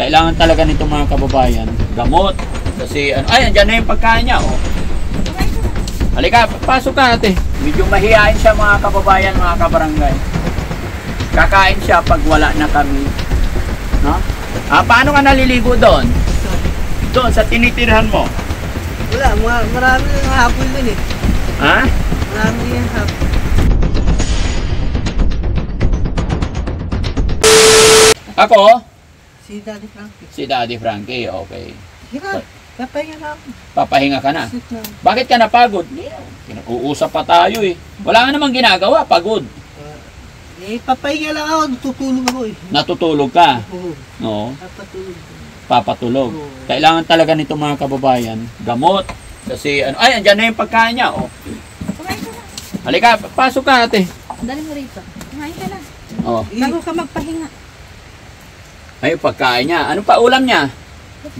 Kailangan talaga nito mga kababayan, gamot. Kasi, ano, ay, andyan na yung pagkain niya, oh. Halika, pasok ka ate. Medyo mahihain siya mga kababayan, mga kabarangay. Kakain siya pag wala na kami. No? Paano ka naliligo doon? Doon, sa tinitirhan mo? Wala, marami ng hapon dun eh. Ha? Marami yung hapon. Ako? Si Daddy Frankie. Si Daddy Frankie, okay. Hirap, papahinga na ako. Papahinga ka na? Sit na. Bakit ka napagod? Uusap pa tayo eh. Wala nga namang ginagawa, pagod. Papahinga lang ako, tutulog ako eh. Natutulog ka? Oo, Oo. papatulog. Papatulog. Oo. Kailangan talaga nito mga kababayan, gamot. Kasi, ano, ay, andyan na yung pagkain niya, oh. Kumain ka na. Halika, pasok ka ate. Dali mo rito. Kumain ka na. Oh. Bago ka magpahinga. Ay, pagkain niya. Ano pa ulam niya?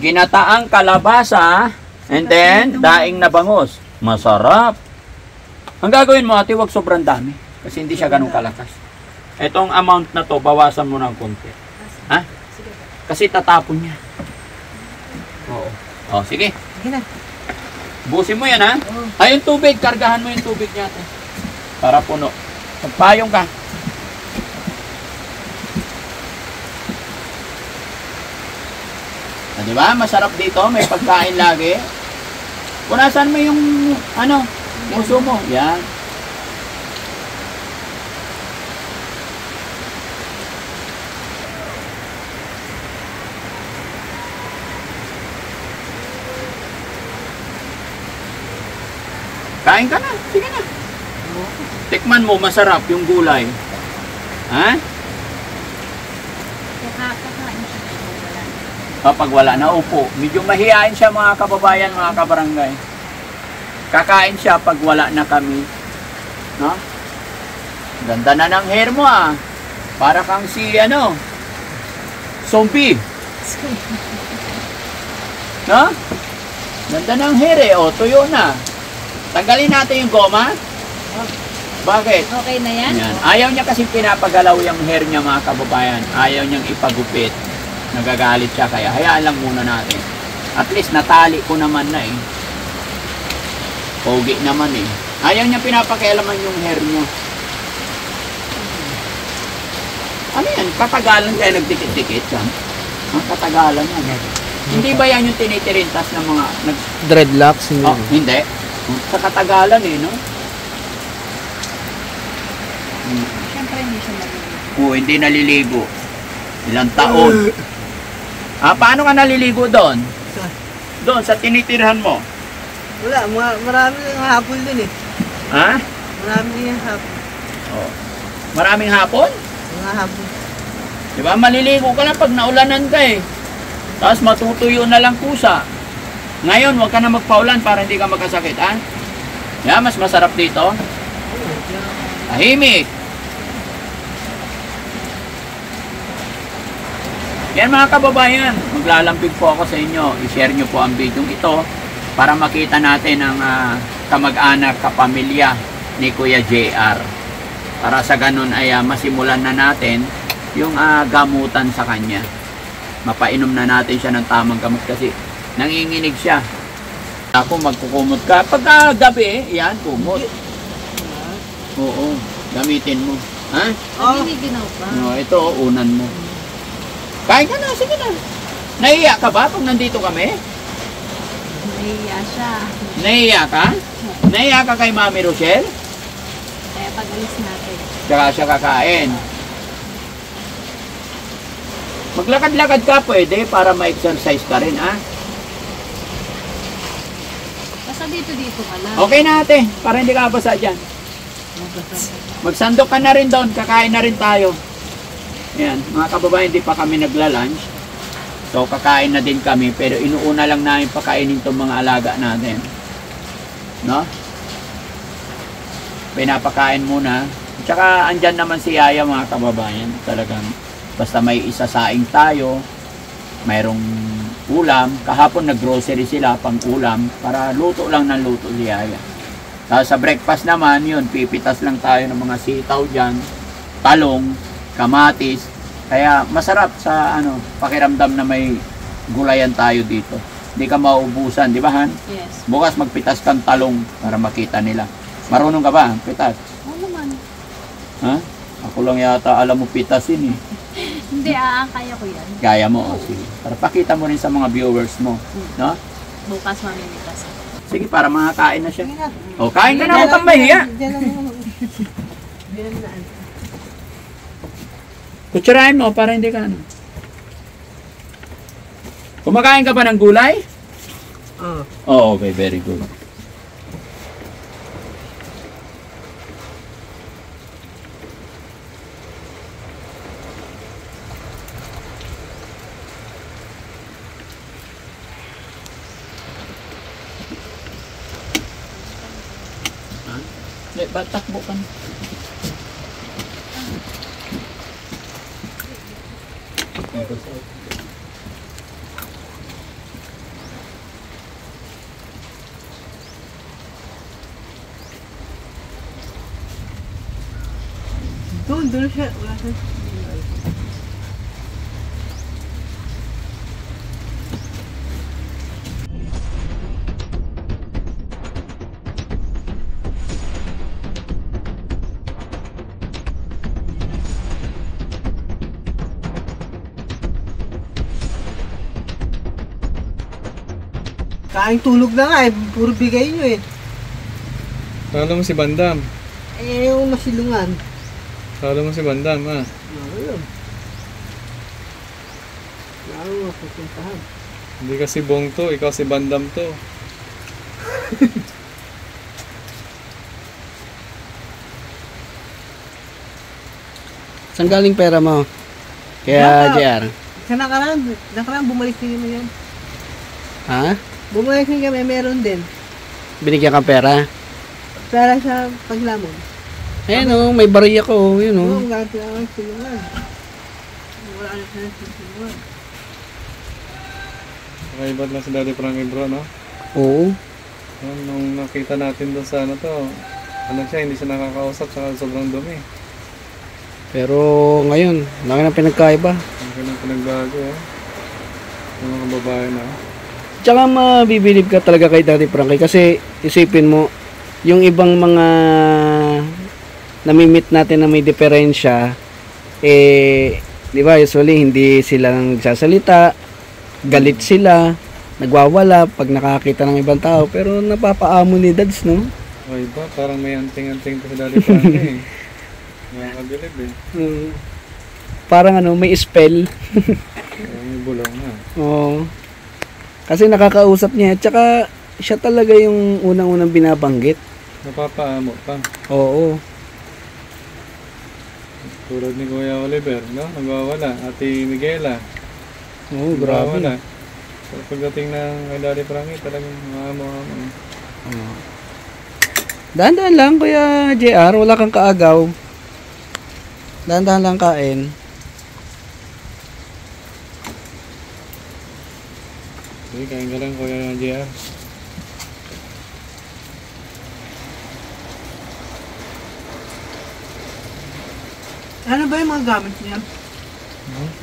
Ginataang kalabasa, and then, daing na bangus. Masarap. Ang gagawin mo, ate, wag sobrang dami. Kasi hindi siya ganun kalakas. Itong amount na to, bawasan mo ng konti. Ha? Kasi tatapon niya. Oo. Oh, sige. Sige na. Busin mo yan, ha? Oo. Ay, yung tubig. Kargahan mo yung tubig niya, ate. Para puno. Magpayong ka. Di ba? Masarap dito, may pagkain lagi. Punasan mo yung ano, puso mo. Yan. Kain ka na. Sige na. Tikman mo, masarap yung gulay. Ha? Kakain siya. Kapag wala na, upo. Medyo mahihain siya mga kababayan, mga kabarangay. Kakain siya pag wala na kami. No? Ganda na ng hair mo ah. Para kang si ano, zombie. No? Ganda ng hair eh. O, tuyo na. Tanggalin natin yung goma. Bakit? Okay na yan? Yan. Ayaw niya kasi pinapagalaw yung hair niya mga kababayan. Ayaw niyang ipagupit. Nagagalit siya kaya hayaan lang muna natin. At least natali ko naman na eh. Pogi naman eh. Ayaw niya pinapakialaman yung hair niyo. Ano yan? Katagalan kaya nagdikit-dikit yan? Ang katagalan yan. Hindi ba yan yung tinitirintas ng mga Dreadlocks. Oh, hindi. Sa katagalan eh, no? Siyempre hindi siya maliligo. Oo, hindi naliligo. Ilang taon. Paano ka naliligo doon? Doon, sa tinitirhan mo. Wala, marami ng hapon dun eh. Ha? Marami yung hapon. Oh. Maraming hapon? Mga hapon. Diba? Maliligo ka lang pag naulanan ka eh. Tapos matutuyo na lang kusa. Ngayon, huwag ka na magpaulan para hindi ka magkasakit, ha? Yeah, mas masarap dito. Tahimik. Yan mga kababayan, maglalambing po ako sa inyo. I-share nyo po ang video ito para makita natin ang kamag-anak, kapamilya ni Kuya JR. Para sa ganun ay masimulan na natin yung gamutan sa kanya. Mapainom na natin siya ng tamang gamot kasi nanginginig siya. Ako magkukumot ka. Pagka gabi, yan, kumot. Oo, gamitin mo. Ha? Nagiginaw pa. No, ito, unan mo. Kain ka na, sige na. Nahiya ka ba pag nandito kami? Nahiya siya. Nahiya ka? Nahiya ka kay Mami Rochelle? Kaya pag-alis natin. Tsaka siya kakain. Maglakad-lakad ka pwede para ma-exercise ka rin, ha? Basta dito ka lang. Okay na ate, para hindi ka basa dyan. Magsandok ka na rin doon, kakain na rin tayo. Ayan, mga kababayan, hindi pa kami nagla-lunch. So, kakain na din kami, pero inuuna lang namin pakainin itong mga alaga natin. No? Pinapakain muna. Tsaka, andyan naman si Yaya, mga kababayan. Talagang, basta may isasaing tayo, mayroong ulam. Kahapon, nag-grocery sila, pang ulam, para luto lang ng luto si Yaya. Tapos, sa breakfast naman, yun, pipitas lang tayo ng mga sitaw dyan, talong, kamatis, Kaya masarap sa pakiramdam na may gulayan tayo dito. Hindi ka mauubusan, di ba Han? Yes. Bukas magpitas kang talong para makita nila. Marunong ka ba? Pitas? Oo naman. Ha? Ako lang yata alam mo pitasin eh. Hindi, kaya ko yan. Gaya mo, sige. Para pakita mo rin sa mga viewers mo. No? Bukas mamimitas ako. Sige, para makakain na siya. Sige na. O, kain ka na, huwag kang mahiya. Diyan lang ako. Diyan na. Kutsarahin mo para hindi ka Kumakain ka ba ng gulay? Oo. Oh, okay, very good. Hindi, ba't takbo ka na? Doon siya. Wala siya. Kaing tulog na nga eh. Puro bigay nyo eh. Talo mo si Bandam. Yung masilungan. Talo mo si Bandam, ha? Ayun. Lalo mo, pupuntahan. Hindi kasi Bong to, ikaw si Bandam to. Saan galing pera mo? Kaya, JR. Sa nakaraan, bumalik din mo yan. Ha? Bumalik din kami, meron din. Binigyan ka pera? Para sa paglamon. Ayan o, may bariya ko. Yun o. Oo, gati ako silungan. Wala na sa silungan. Nakaibat lang si Daddy Frankie bro, no? Oo. Nung nakita natin doon sa siya, hindi siya nakakausap, saka sobrang dumi. Pero ngayon, laki na pinagkaiba. Ang ganun pinagbago, oh. Yung mga babae na. Tsaka mabibilib ka talaga kay Daddy Frankie kasi isipin mo, yung ibang mga namimit natin na may diferensya, di ba, usually hindi sila nagsasalita, galit sila, nagwawala pag nakakita ng ibang tao, pero napapaamo ni Dads, no? O iba, parang may anting-anting to si Daddy Frankie, eh. Nakakabilib, eh. Parang may spell. Parang may bulong na. Oo. Kasi nakakausap niya, tsaka siya talaga yung unang-unang binabanggit. Napapaamo pa. Oo. Tulad ni Kuya Oliver, no? Nagwawala. Ate Miguela. Oo, grabe. Nagwawala. So, pagdating ng kay Daddy Frankie, talagang maamo-amo. Oo. Dahan-dahan lang, Kuya JR, wala kang kaagaw. Dahan-dahan lang kain. Sige, kain ka lang, Kuya JR. Ano ba yung mga gamit niya?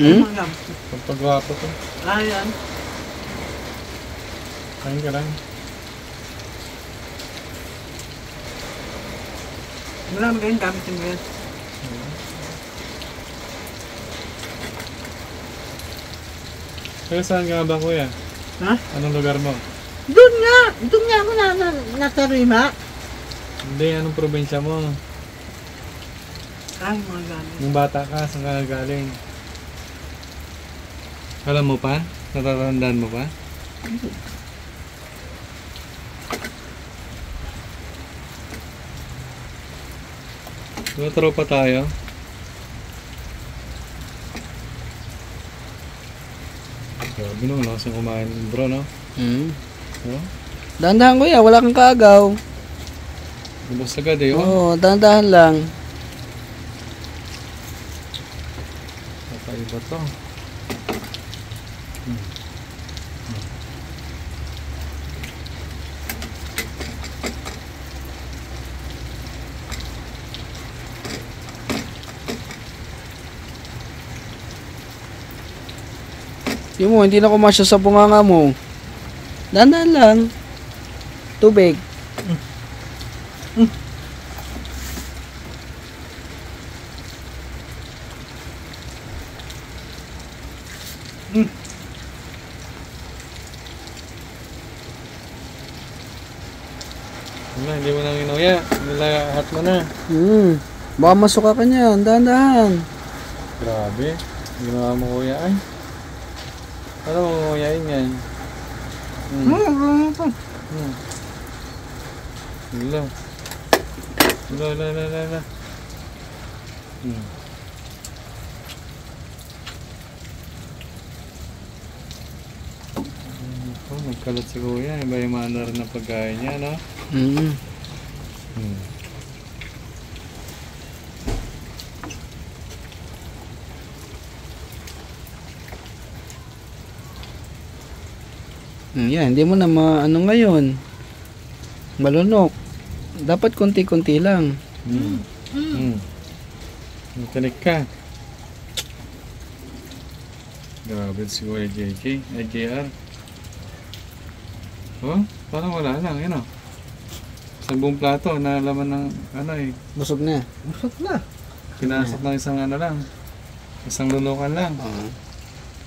Hmm? Mga gamit. Pagpagwapo to. Yan. Kain ka lang. Wala magandang gamit yung ngayon. Kaya saan ka ba, Kuya? Ha? Anong lugar mo? Doon nga ako nasa Rima. Hindi, anong probinsya mo? Ay, mga gamit. Nung bata ka, saan ka galing? Alam mo pa? Natatandaan mo pa? Diba tropa tayo? Grabe no, lakas yung kumain bro, no? Hmm. No? Dahan-dahan, Kuya, wala kang kaagaw. Lubos agad eh, oh. Oo, dahan-dahan lang. Kakaiba to. Yung mo, hindi na kumasya sa bunganga mo. Dahan-dahan lang. Tubig. Wala, hindi mo nang inuya. Nilahat mo na. Baka masuka ka niyan. Dahan-dahan. Grabe. Ginawa mo kuya ay. Ano mo nguyain yan? Wala. Wala. Oh, nagkalat si kuya. Iba yung maano rin ng pagkain niya, no? Yan, hindi mo na maano ngayon. Malunok. Dapat konti-konti lang. Natanik ka. Grabe si kuya JJ. JR. Oh, parang wala lang, yun o. Isang buong plato na laman ng ano eh. Busog na. Busog na. Pinasok ng isang ano lang. Isang lulukan lang.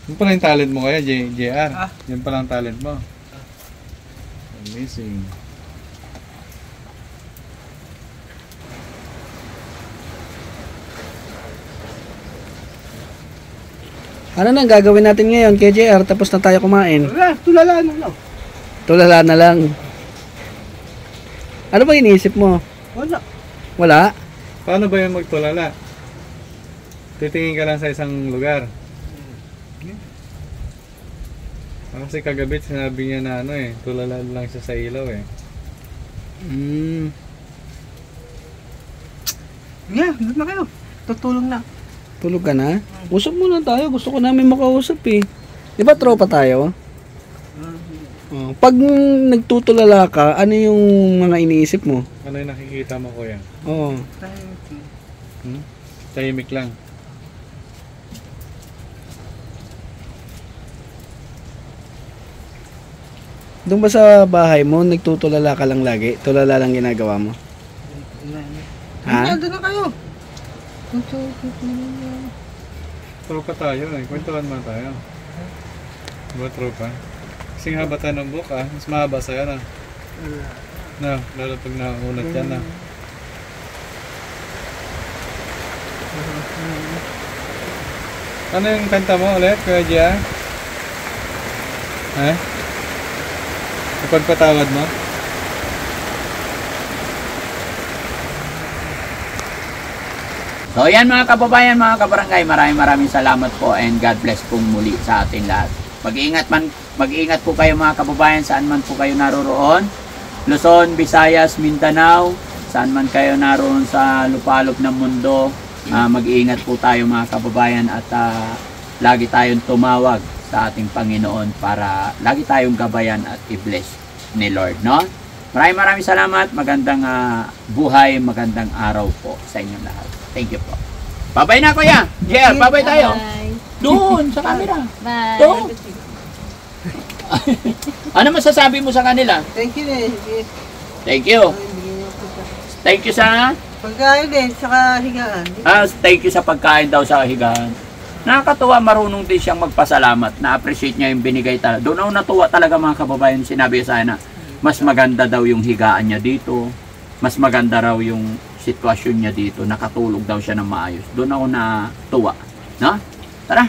Yun pala yung talent mo kaya, JR. Yun pala ang talent mo. Amazing. Ano na ang gagawin natin ngayon kay JR tapos na tayo kumain? Wala, tulala na lang. Tulala na lang. Ano ba iniisip mo? Wala. Wala? Paano ba yung magtulala? Titingin ka lang sa isang lugar. Kasi kagabi sinabi niya na ano eh, tulala lang siya sa ilaw eh. Yeah, doon na kayo. Tutulong na. Tulog ka na? Usap muna tayo. Gusto ko namin makausap eh. Di ba tropa tayo? Pag nagtutulala ka, ano yung mga iniisip mo? Ano yung nakikita mo kuya? Oo. Tahimik lang. Doon ba sa bahay mo, nagtutulala ka lang lagi? Tulala lang ginagawa mo? Ha? Doon na kayo. Tropa tayo eh, kwentuhan mo tayo. Diba tropa? Kasing haba tayo ng book mas mahaba sa'yo na. No, lalo pag naunat yan na. Ano yung kanta mo ulit, Kuya Gia? Ha? Ipagpatawad mo? So yan mga kababayan, mga kabarangay, maraming salamat po and God bless pong muli sa atin lahat. Mag-iingat po kayo mga kababayan saan man po kayo naroroon. Luzon, Visayas, Mindanao, saan man kayo naroon sa lupalop ng mundo. Mag-iingat po tayo mga kababayan at lagi tayong tumawag sa ating Panginoon para lagi tayong gabayan at i-bless ni Lord, no? Maraming salamat. Magandang buhay, magandang araw po sa inyong lahat. Thank you po. Babay na kuya. JR, babay tayo. Bye. Doon sa camera. Bye. Doon. Ano masasabi mo sa kanila? Thank you eh. Thank you. Thank you sa Pagkain eh, saka higaan. thank you sa pagkain daw sa higaan. Nakakatuwa, marunong din siyang magpasalamat. Na-appreciate niya yung binigay talaga. Doon ako natuwa talaga mga kababayan. Sinabi sa na mas maganda daw yung higaan niya dito. Mas maganda raw yung sitwasyon niya dito. Nakatulog daw siya ng maayos. Doon ako natuwa. No? Tara!